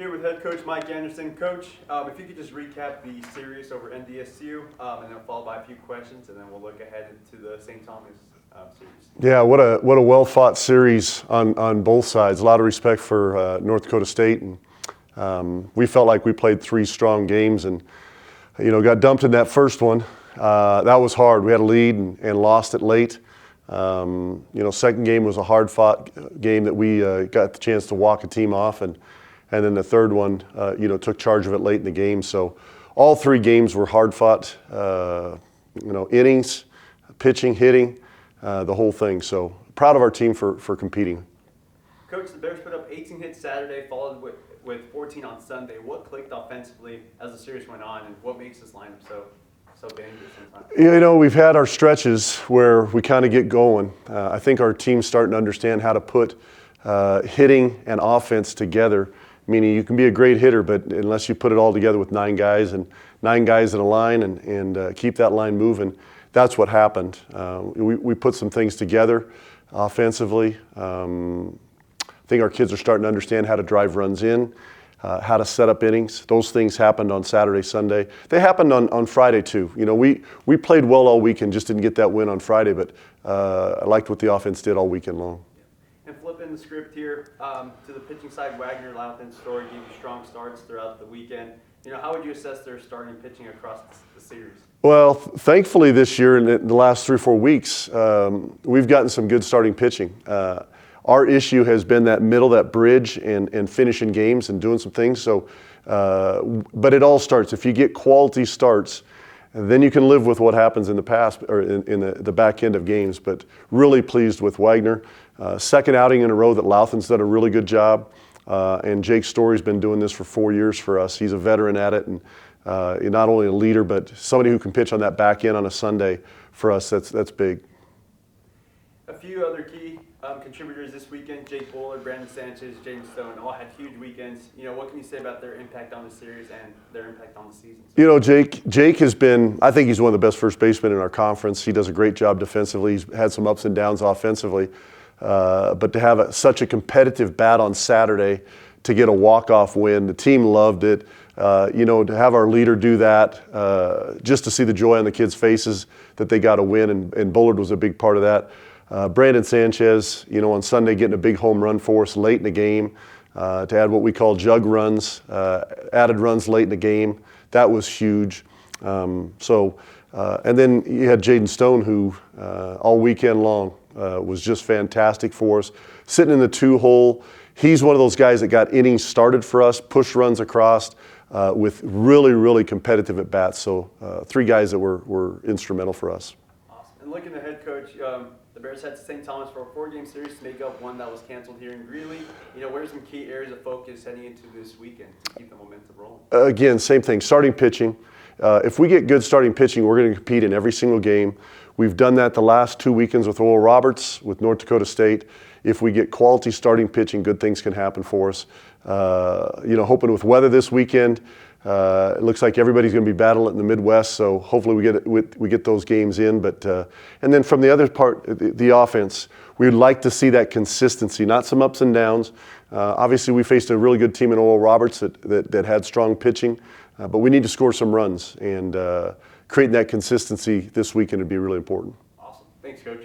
Here with head coach Mike Anderson. Coach, if you could just recap the series over NDSU, and then followed by a few questions, and then we'll look ahead into the St. Thomas series. Yeah, what a well-fought series on both sides. A lot of respect for North Dakota State, and we felt like we played 3 strong games, and got dumped in that first one. That was hard. We had a lead and lost it late. Second game was a hard-fought game that we got the chance to walk a team off, and then the third one, took charge of it late in the game. So all 3 games were hard-fought, innings, pitching, hitting, the whole thing. So proud of our team for competing. Coach, the Bears put up 18 hits Saturday, followed with 14 on Sunday. What clicked offensively as the series went on, and what makes this lineup so dangerous sometimes? We've had our stretches where we kind of get going. I think our team's starting to understand how to put hitting and offense together. Meaning you can be a great hitter, but unless you put it all together with 9 guys in a line and keep that line moving, that's what happened. We put some things together offensively. I think our kids are starting to understand how to drive runs in, how to set up innings. Those things happened on Saturday, Sunday. They happened on Friday too. We played well all weekend, just didn't get that win on Friday, but I liked what the offense did all weekend long. And flipping the script here to the pitching side, Wagner, Loughton, Story gave you strong starts throughout the weekend. How would you assess their starting pitching across the series? Well, thankfully this year in the last 3 or 4 weeks, we've gotten some good starting pitching. Our issue has been that middle, that bridge, and finishing games and doing some things. So, but it all starts. If you get quality starts, then you can live with what happens in the past or in the back end of games. But really pleased with Wagner. Second outing in a row that Loughton's done a really good job. And Jake Story's been doing this for 4 years for us. He's a veteran at it, and not only a leader, but somebody who can pitch on that back end on a Sunday for us. That's big. A few other key contributors this weekend: Jake Bullard, Brandon Sanchez, Jaden Stone, all had huge weekends. What can you say about their impact on the series and their impact on the season? Jake has been, I think he's one of the best first basemen in our conference. He does a great job defensively. He's had some ups and downs offensively. But to have such a competitive bat on Saturday, to get a walk-off win, the team loved it. To have our leader do that, just to see the joy on the kids' faces that they got a win, and Bullard was a big part of that. Brandon Sanchez, on Sunday getting a big home run for us late in the game, to add what we call jug runs, added runs late in the game. That was huge. And then you had Jaden Stone, who all weekend long was just fantastic for us. Sitting in the 2-hole, he's one of those guys that got innings started for us, push runs across with really, really competitive at bats. So 3 guys that were instrumental for us. Awesome. And looking ahead, Coach, the Bears head to St. Thomas for a 4-game series to make up one that was canceled here in Greeley. What are some key areas of focus heading into this weekend to keep the momentum rolling? Again, same thing, starting pitching. If we get good starting pitching, we're going to compete in every single game. We've done that the last 2 weekends with Oral Roberts, with North Dakota State. If we get quality starting pitching, good things can happen for us. Hoping with weather this weekend, it looks like everybody's going to be battling in the Midwest, so hopefully we get those games in. But and then from the other part, the offense, we'd like to see that consistency, not some ups and downs. Obviously, we faced a really good team in Oral Roberts that had strong pitching, but we need to score some runs, and creating that consistency this weekend would be really important. Awesome. Thanks, Coach.